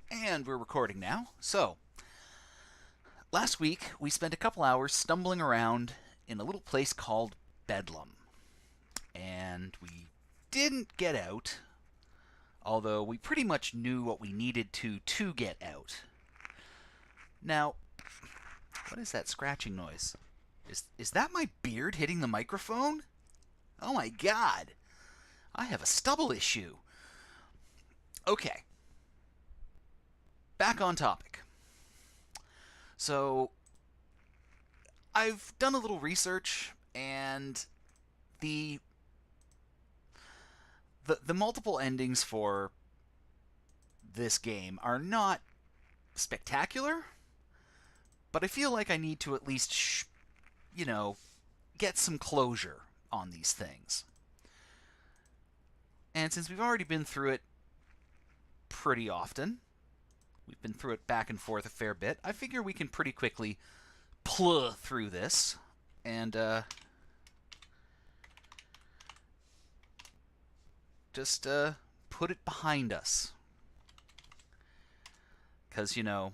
And we're recording now. So, last week we spent a couple hours stumbling around in a little place called Bedlam. And we didn't get out, although we pretty much knew what we needed to get out. Now, what is that scratching noise? Is that my beard hitting the microphone? Oh my god! I have a stubble issue. Okay, back on topic. So, I've done a little research, and the the multiple endings for this game are not spectacular, but I feel like I need to at least, get some closure on these things. And since we've already been through it pretty often, we've been through it back and forth a fair bit, I figure we can pretty quickly plow through this and just put it behind us. Because, uh,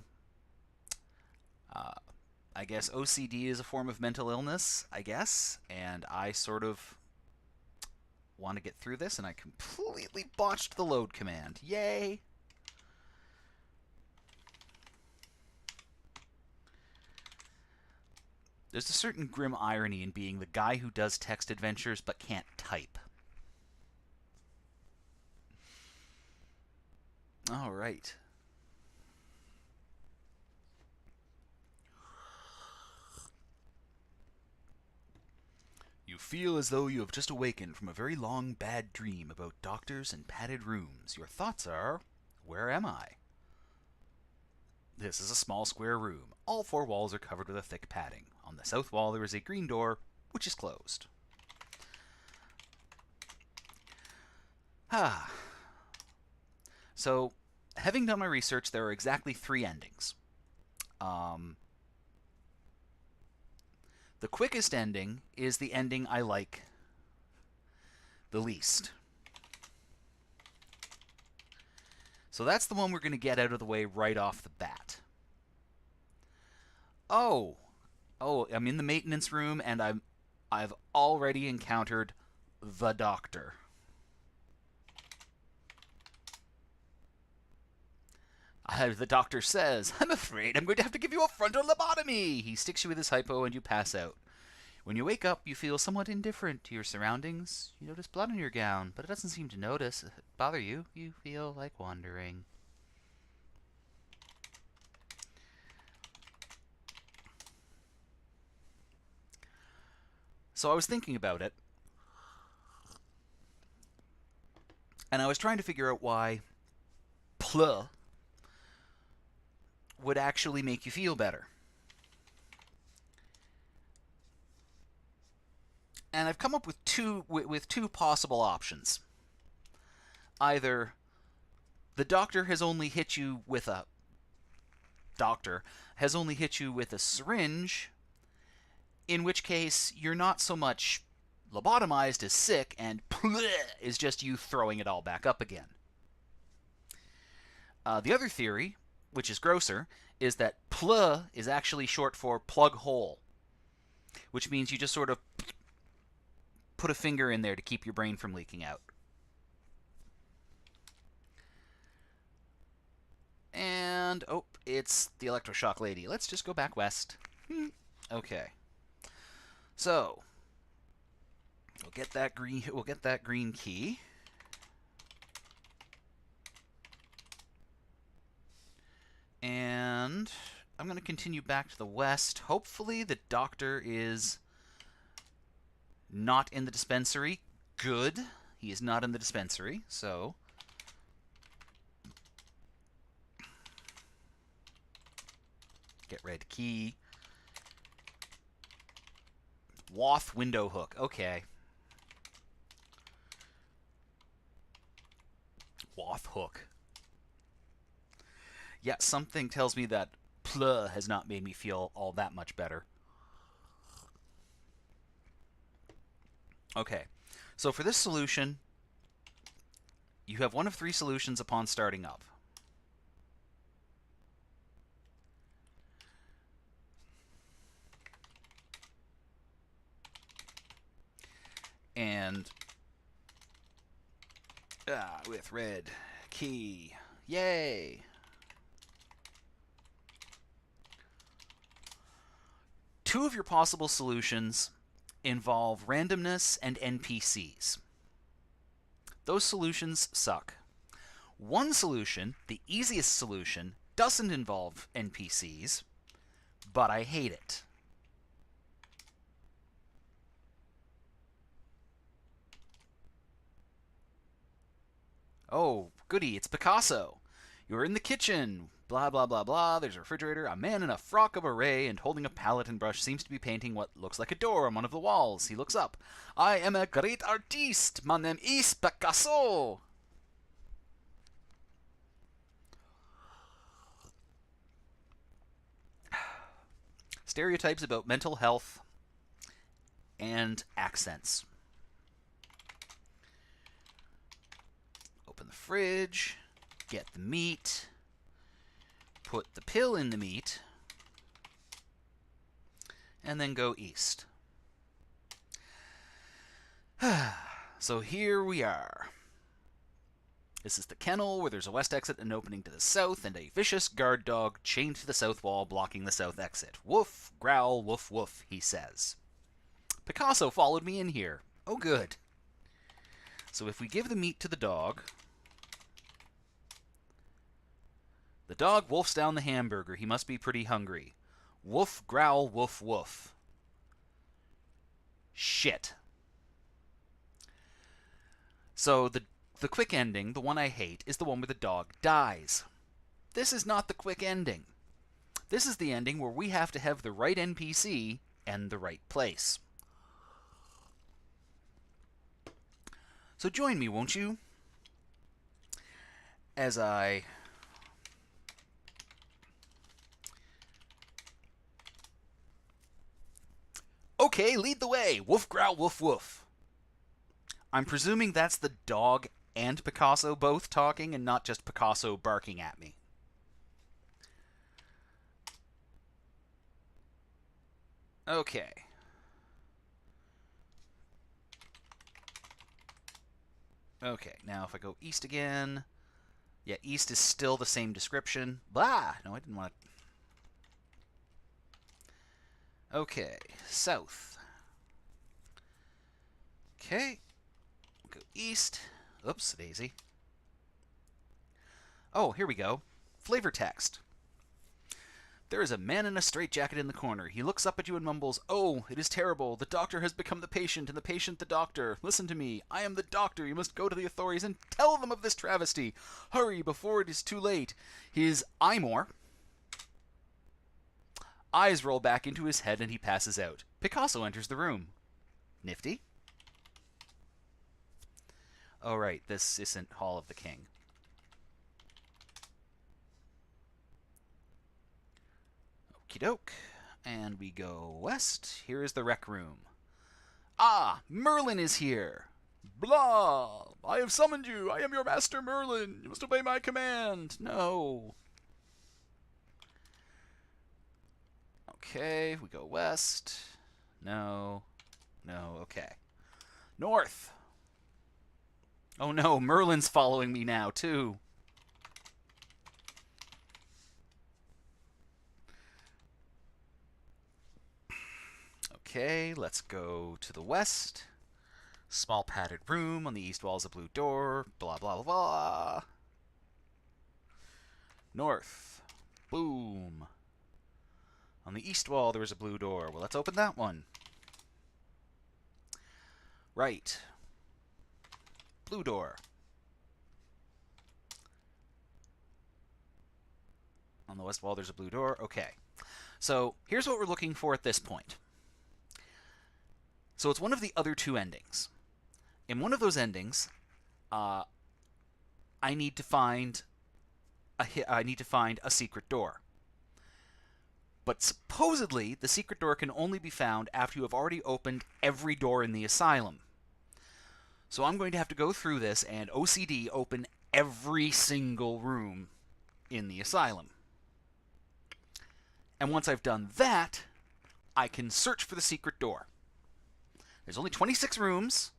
I guess OCD is a form of mental illness, I guess, and I sort of want to get through this, and I completely botched the load command. Yay! There's a certain grim irony in being the guy who does text adventures but can't type. All right. You feel as though you have just awakened from a very long bad dream about doctors and padded rooms. Your thoughts are, where am I? This is a small square room. All four walls are covered with a thick padding. On the south wall there is a green door, which is closed. Ah. So, having done my research, there are exactly 3 endings. The quickest ending is the ending I like the least. So that's the one we're going to get out of the way right off the bat. Oh, I'm in the maintenance room and I've already encountered the doctor. The doctor says, "I'm afraid I'm going to have to give you a frontal lobotomy." He sticks you with his hypo and you pass out. When you wake up, you feel somewhat indifferent to your surroundings. You notice blood on your gown, but it doesn't seem to bother you. You feel like wandering. So I was thinking about it, and I was trying to figure out why Eplugh would actually make you feel better. And I've come up with two possible options. Either the doctor has only hit you with a syringe, in which case you're not so much lobotomized as sick, and is just you throwing it all back up again. The other theory, which is grosser, is that Eplugh is actually short for plug hole, which means you just sort of put a finger in there to keep your brain from leaking out. And, oh, it's the electroshock lady. Let's just go back west. Okay. So, we'll get that green key. And I'm going to continue back to the west. Hopefully the doctor is not in the dispensary. Good. He is not in the dispensary, so get red key. Wath window hook. Okay. Wath hook. Yeah, something tells me that Eplugh has not made me feel all that much better. Okay, so for this solution, you have one of 3 solutions upon starting up. And with red key. Yay! Two of your possible solutions involve randomness and NPCs. Those solutions suck. One solution, the easiest solution, doesn't involve NPCs, but I hate it. Oh, goody, it's Picasso. You're in the kitchen. Blah, blah, blah, blah. There's a refrigerator. A man in a frock of array and holding a palette and brush seems to be painting what looks like a door on one of the walls. He looks up. I am a great artiste. My name is Picasso. Stereotypes about mental health and accents. Open the fridge, get the meat, put the pill in the meat, and then go east. So here we are. This is the kennel where there's a west exit and opening to the south, and a vicious guard dog chained to the south wall blocking the south exit. Woof, growl, woof, woof, he says. Picasso followed me in here. Oh, good. So if we give the meat to the dog wolfs down the hamburger. He must be pretty hungry. Woof, growl, woof, woof. Shit. So the quick ending, the one I hate, is the one where the dog dies. This is not the quick ending. This is the ending where we have to have the right NPC and the right place. So join me, won't you? As I Okay, lead the way. Woof, growl, woof, woof. I'm presuming that's the dog and Picasso both talking and not just Picasso barking at me. Okay. Okay, now if I go east again... Yeah, east is still the same description. Blah! No, I didn't want to... Okay, south. Okay. We'll go east. Oops, daisy. Oh, here we go. Flavor text. There is a man in a straitjacket in the corner. He looks up at you and mumbles, "Oh, it is terrible. The doctor has become the patient, and the patient the doctor. Listen to me. I am the doctor. You must go to the authorities and tell them of this travesty. Hurry before it is too late." His eyemore. Eyes roll back into his head and he passes out. Picasso enters the room. Nifty. Oh, right. This isn't Hall of the King. Okie doke. And we go west. Here is the rec room. Ah, Merlin is here. Blah! I have summoned you. I am your master Merlin. You must obey my command. No. Okay, we go west. No. No, okay. North. Oh no, Merlin's following me now, too. Okay, let's go to the west. Small padded room. On the east wall is a blue door. Blah, blah, blah, blah. North. Boom. On the east wall, there is a blue door. Well, let's open that one. Right. Blue door. On the west wall, there's a blue door. Okay. So, here's what we're looking for at this point. So, it's one of the other two endings. In one of those endings, I need to find a secret door. But supposedly, the secret door can only be found after you have already opened every door in the asylum. So I'm going to have to go through this and OCD open every single room in the asylum. And once I've done that, I can search for the secret door. There's only 26 rooms,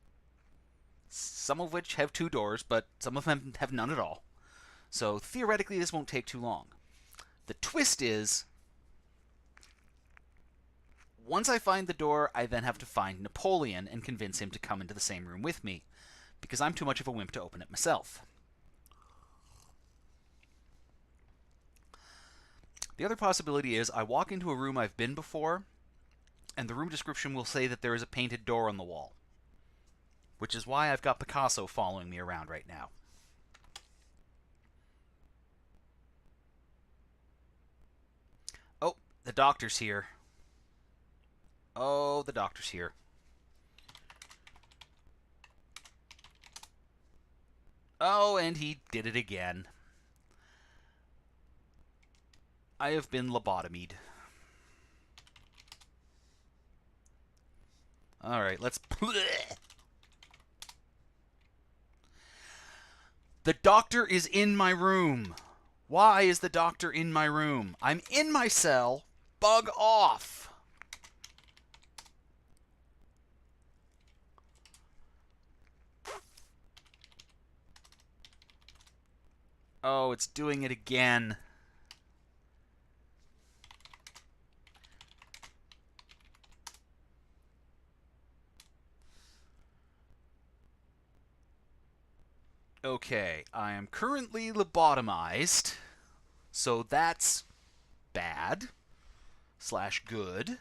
some of which have 2 doors, but some of them have none at all. So theoretically, this won't take too long. The twist is, once I find the door, I then have to find Napoleon and convince him to come into the same room with me, because I'm too much of a wimp to open it myself. The other possibility is I walk into a room I've been before, and the room description will say that there is a painted door on the wall, which is why I've got Picasso following me around right now. Oh, the doctor's here. Oh, the doctor's here. Oh, and he did it again. I have been lobotomied. Alright, let's... The doctor is in my room. Why is the doctor in my room? I'm in my cell. Bug off. Oh, it's doing it again. Okay, I am currently lobotomized, so that's bad / good.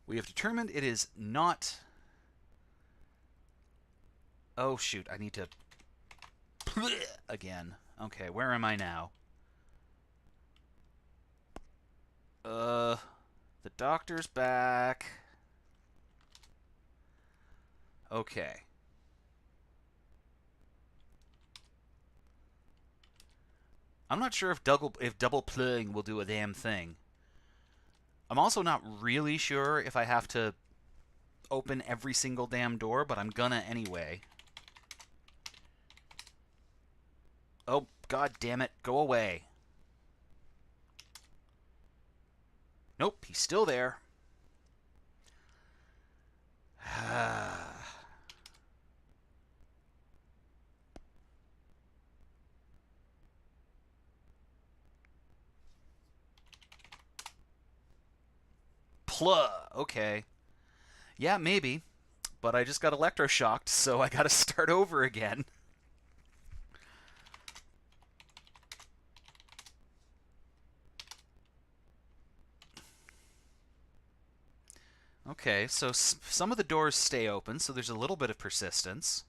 We have determined it is not... Oh, shoot, I need to... Again. Okay, where am I now? The doctor's back. Okay. I'm not sure if double playing will do a damn thing. I'm also not really sure if I have to open every single damn door, but I'm gonna anyway. Oh, god damn it. Go away. Nope, he's still there. Pluh. Okay. Yeah, maybe. But I just got electroshocked, so I gotta start over again. Okay, so some of the doors stay open, so there's a little bit of persistence.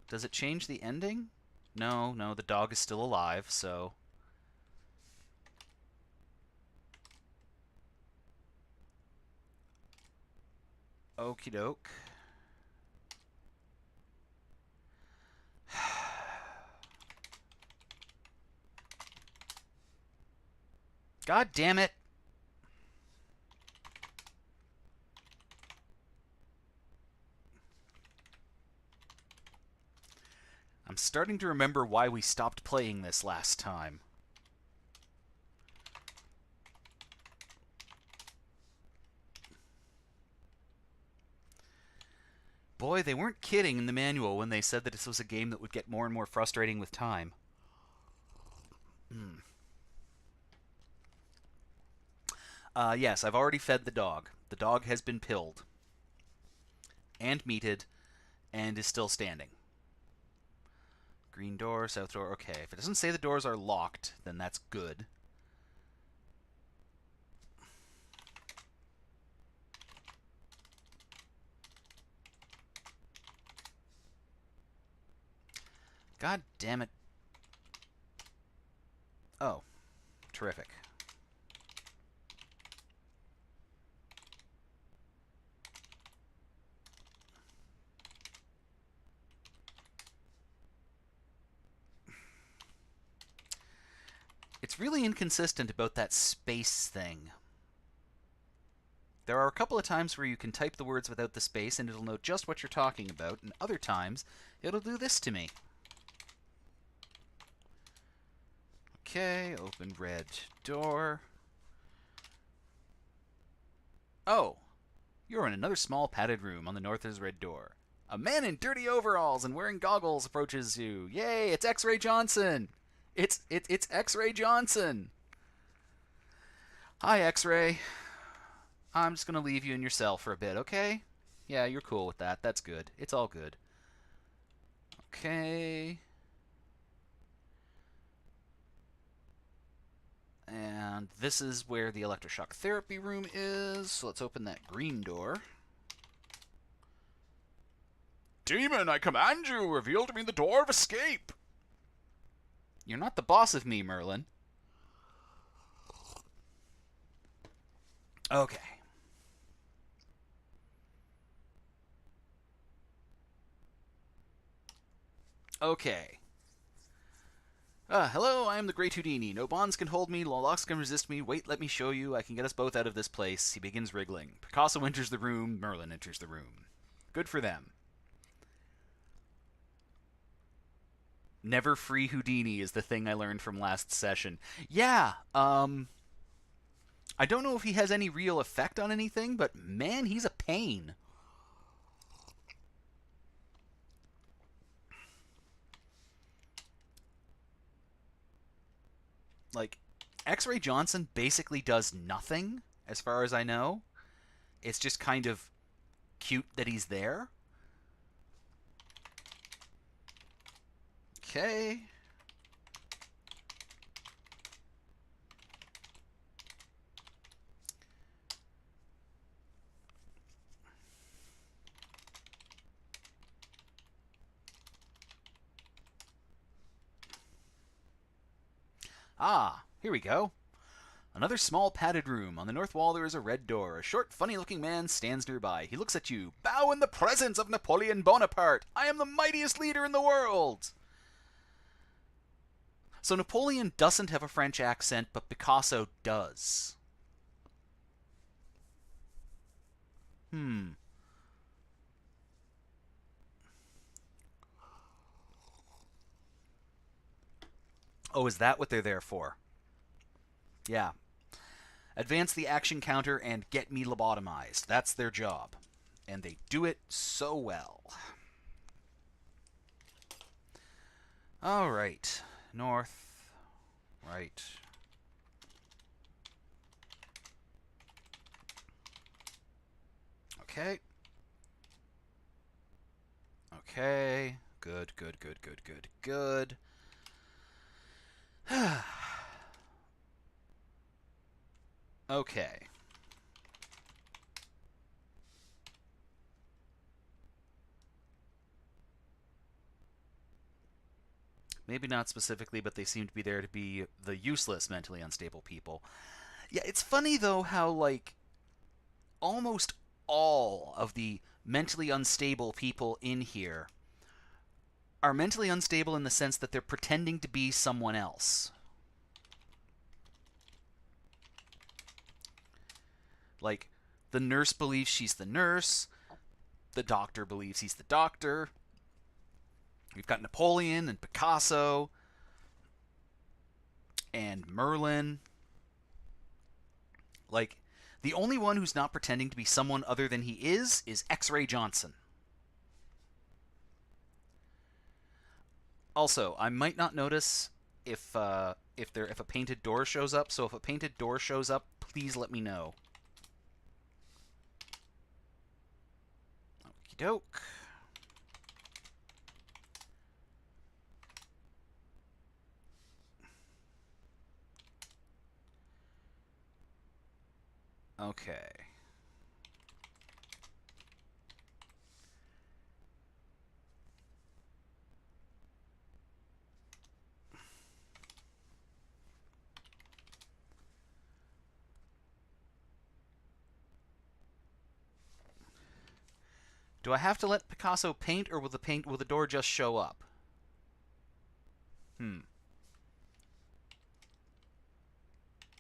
Does it change the ending? No, no, the dog is still alive, so... Okie doke. God damn it! I'm starting to remember why we stopped playing this last time. Boy, they weren't kidding in the manual when they said that this was a game that would get more and more frustrating with time. Yes, I've already fed the dog. The dog has been pilled. And meated. And is still standing. Green door, south door. Okay, if it doesn't say the doors are locked, then that's good. God damn it. Oh, terrific. It's really inconsistent about that space thing. There are a couple of times where you can type the words without the space and it'll know just what you're talking about, and other times it'll do this to me. Okay, open red door. Oh, you're in another small padded room on the north's red door. A man in dirty overalls and wearing goggles approaches you. Yay, it's X-Ray Johnson. It's X-Ray Johnson. Hi, X-Ray. I'm just gonna leave you in your cell for a bit, okay? Yeah, you're cool with that. That's good. It's all good. Okay. And this is where the electroshock therapy room is. So let's open that green door. Demon, I command you, reveal to me the door of escape. You're not the boss of me, Merlin. Okay. Okay. Hello, I am the Great Houdini. No bonds can hold me, no locks can resist me. Wait, let me show you. I can get us both out of this place. He begins wriggling. Picasso enters the room. Merlin enters the room. Good for them. Never free Houdini is the thing I learned from last session. Yeah, I don't know if he has any real effect on anything, but man, he's a pain. Like, X-Ray Johnson basically does nothing, as far as I know. It's just kind of cute that he's there. Okay. Ah, here we go. Another small padded room. On the north wall there is a red door. A short, funny-looking man stands nearby. He looks at you. Bow in the presence of Napoleon Bonaparte. I am the mightiest leader in the world. So Napoleon doesn't have a French accent, but Picasso does. Oh, is that what they're there for? Yeah. Advance the action counter and get me lobotomized. That's their job. And they do it so well. All right. North. Right. Okay. Okay. Good, good, good, good, good, good. Okay. Maybe not specifically, but they seem to be there to be the useless mentally unstable people. Yeah, it's funny though how, like, almost all of the mentally unstable people in here are mentally unstable in the sense that they're pretending to be someone else. Like, the nurse believes she's the nurse, the doctor believes he's the doctor. We've got Napoleon and Picasso and Merlin. Like, the only one who's not pretending to be someone other than he is X-Ray Johnson. Also, I might not notice if a painted door shows up. So if a painted door shows up, please let me know. Okie doke. Okay. Do I have to let Picasso paint, or will the door just show up?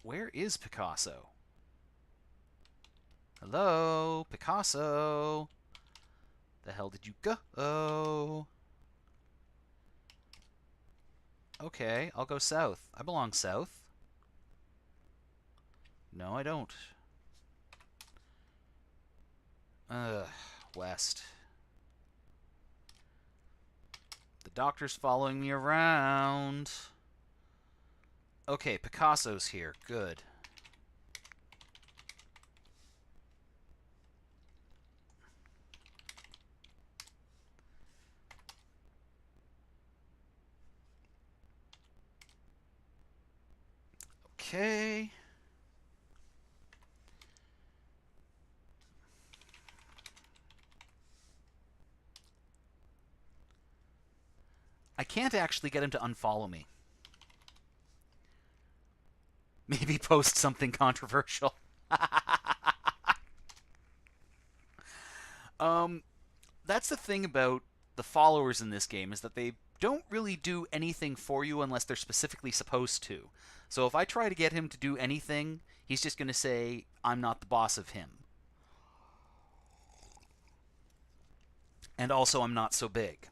Where is Picasso? Hello, Picasso. The hell did you go? Okay, I'll go south. I belong south. No, I don't. West. The doctor's following me around. Okay, Picasso's here. Good. Okay. I can't actually get him to unfollow me. Maybe post something controversial. um, that's the thing about the followers in this game is that they don't really do anything for you unless they're specifically supposed to. So if I try to get him to do anything, he's just going to say, I'm not the boss of him. And also, I'm not so big.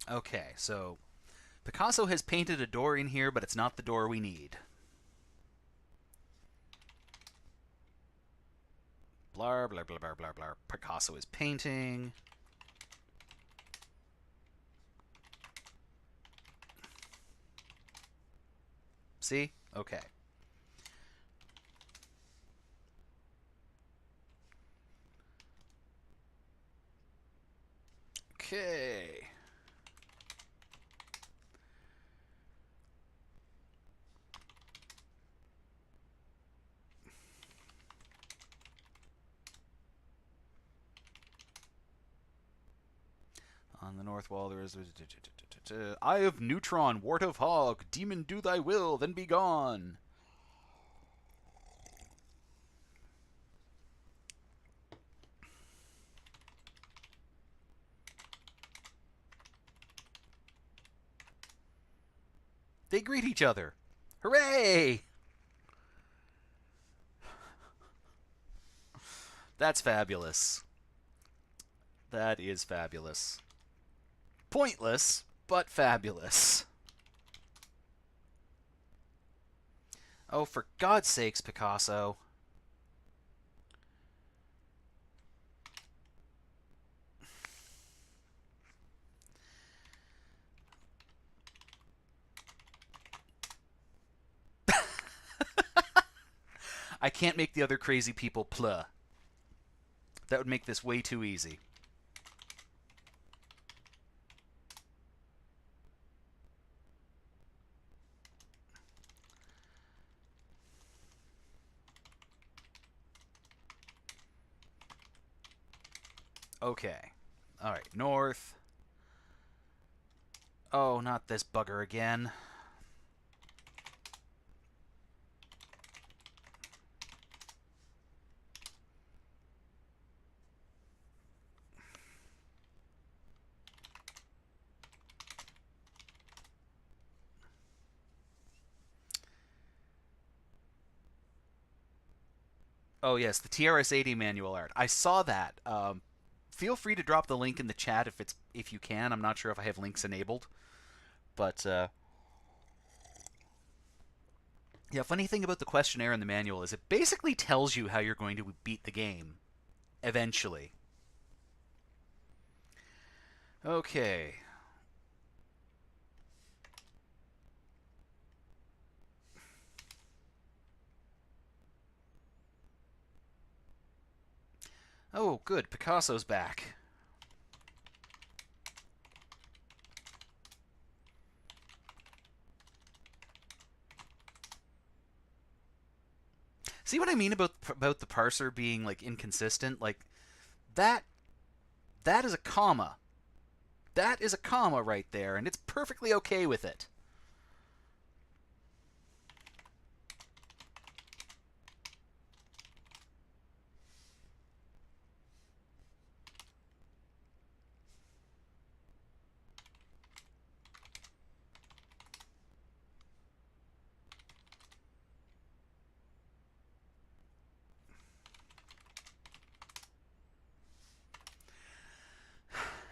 Okay, so Picasso has painted a door in here, but it's not the door we need. Blah, blah, blah, blah, blah, blah. Picasso is painting. See? Okay. Okay. On the north wall there is... Eye of Neutron, Wart of Hog, Demon do thy will, then be gone. They greet each other. Hooray! That's fabulous. That is fabulous. Pointless, but fabulous. Oh, for God's sakes, Picasso. I can't make the other crazy people pluh. That would make this way too easy. Okay. Alright, north. Oh, not this bugger again. Oh yes, the TRS-80 manual art. I saw that. Feel free to drop the link in the chat if you can. I'm not sure if I have links enabled, but yeah. Funny thing about the questionnaire in the manual is it basically tells you how you're going to beat the game eventually. Okay. Oh, good. Picasso's back. See what I mean about the parser being like inconsistent? Like that that is a comma. That is a comma right there, and it's perfectly okay with it.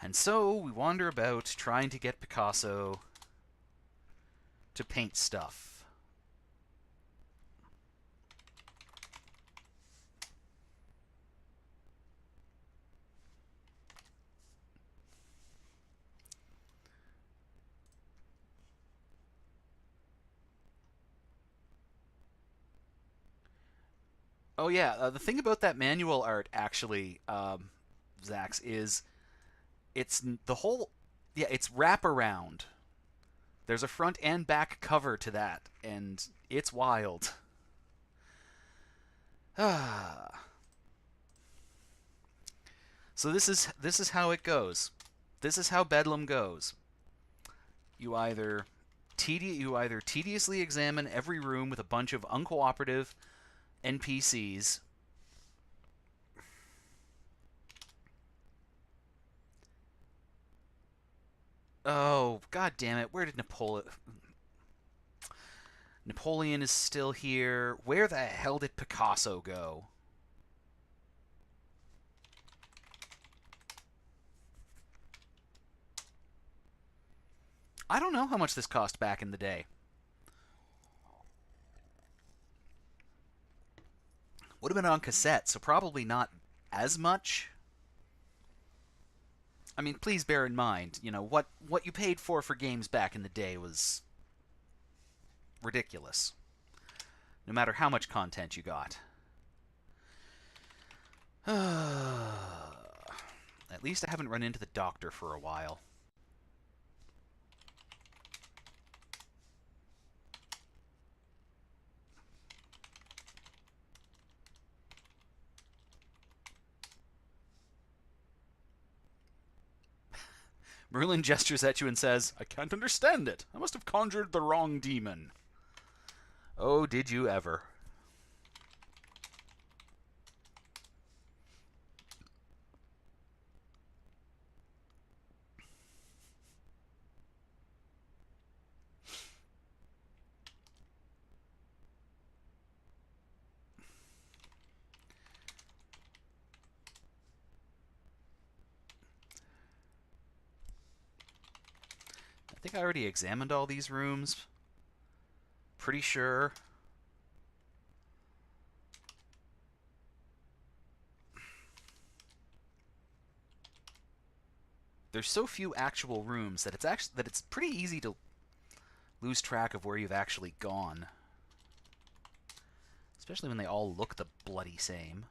And so we wander about trying to get Picasso to paint stuff. Oh yeah, the thing about that manual art, actually, Zax, is it's the whole, yeah, it's wraparound. There's a front and back cover to that, and it's wild. Ah. So this is how it goes. This is how Bedlam goes. You either tediously examine every room with a bunch of uncooperative NPCs. Oh, god damn it. Where did Napoleon is still here. Where the hell did Picasso go? I don't know how much this cost back in the day. Would have been on cassette, so probably not as much. I mean, please bear in mind, what you paid for games back in the day was ridiculous. No matter how much content you got. At least I haven't run into the doctor for a while. Merlin gestures at you and says, "I can't understand it. I must have conjured the wrong demon." Oh, did you ever. I think I already examined all these rooms. Pretty sure. There's so few actual rooms that it's pretty easy to lose track of where you've actually gone. Especially when they all look the bloody same.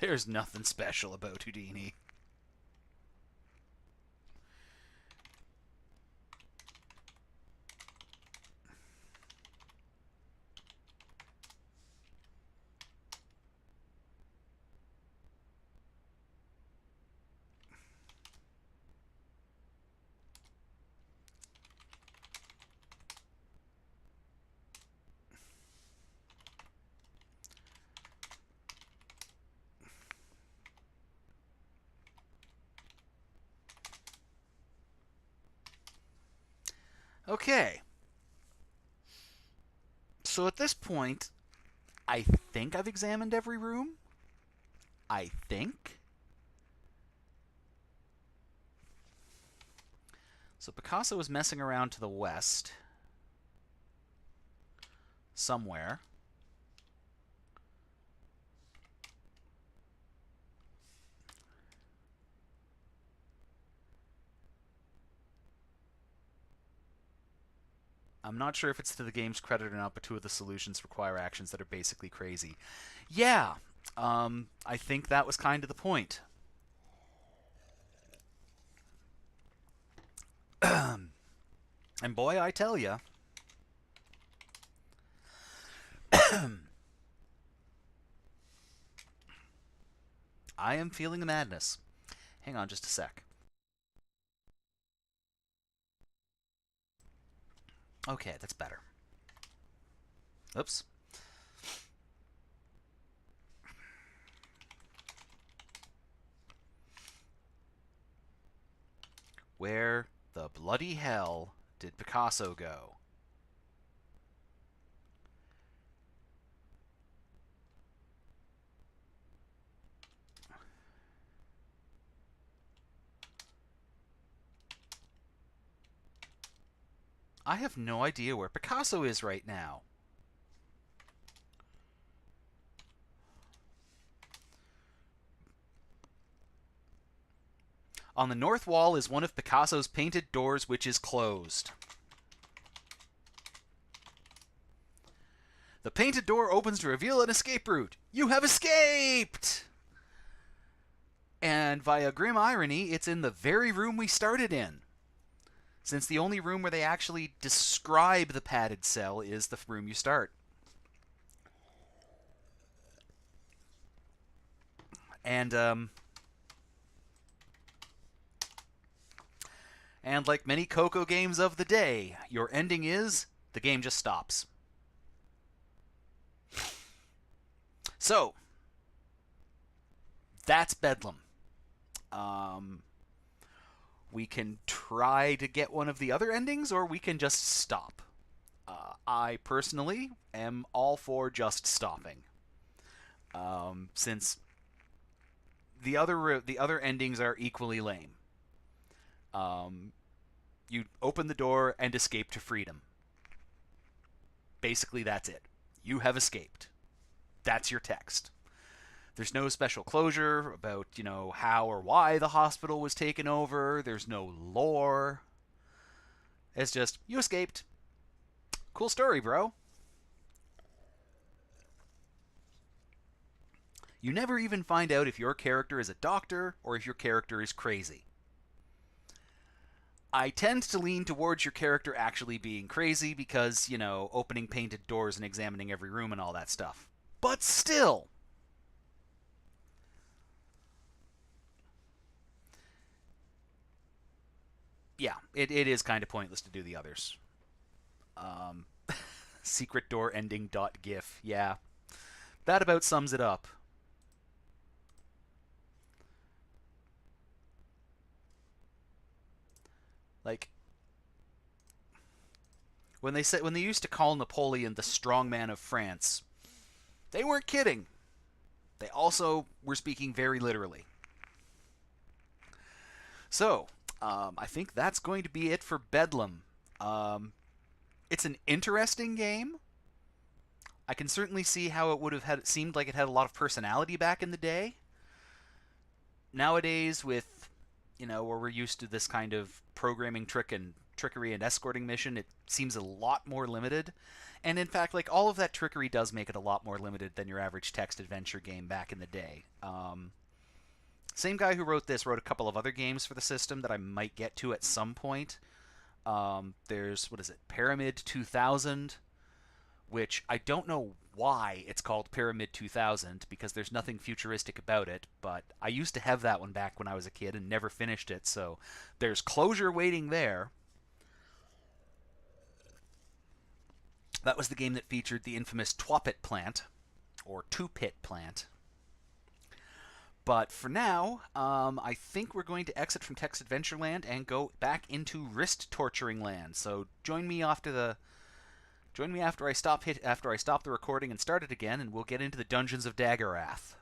There's nothing special about Houdini. Okay. So at this point, I think I've examined every room. I think. So Picasso was messing around to the west. Somewhere. I'm not sure if it's to the game's credit or not, but two of the solutions require actions that are basically crazy. Yeah, I think that was kind of the point. And boy, I tell ya, I am feeling the madness. Hang on just a sec. Okay, that's better. Oops. Where the bloody hell did Picasso go? I have no idea where Picasso is right now. On the north wall is one of Picasso's painted doors, which is closed. The painted door opens to reveal an escape route. You have escaped! And via grim irony, it's in the very room we started in. Since the only room where they actually describe the padded cell is the room you start. And like many Coco games of the day, your ending is the game just stops. So, that's Bedlam. We can try to get one of the other endings, or we can just stop. I personally am all for just stopping, since the other endings are equally lame. You open the door and escape to freedom. Basically, that's it. You have escaped. That's your text. There's no special closure about, how or why the hospital was taken over. There's no lore. It's just, you escaped. Cool story, bro. You never even find out if your character is a doctor or if your character is crazy. I tend to lean towards your character actually being crazy because, opening painted doors and examining every room and all that stuff. But still, yeah, it is kind of pointless to do the others. Um, secret door ending .gif. Yeah, that about sums it up. Like, when they used to call Napoleon the strong man of France, they weren't kidding. They also were speaking very literally. So, I think that's going to be it for Bedlam. It's an interesting game. I can certainly see how it would have seemed like it had a lot of personality back in the day. Nowadays, with where we're used to this kind of programming trickery and escorting mission, it seems a lot more limited. And in fact, like all of that trickery does make it a lot more limited than your average text adventure game back in the day. Same guy who wrote this wrote a couple of other games for the system that I might get to at some point. There's, what is it, Pyramid 2000, which I don't know why it's called Pyramid 2000 because there's nothing futuristic about it, but I used to have that one back when I was a kid and never finished it, so there's closure waiting there. That was the game that featured the infamous Twopit plant, or Two-Pit plant. But for now, I think we're going to exit from Text Adventureland and go back into wrist torturing land. So join me after I stop the recording and start it again, and we'll get into the dungeons of Daggerath.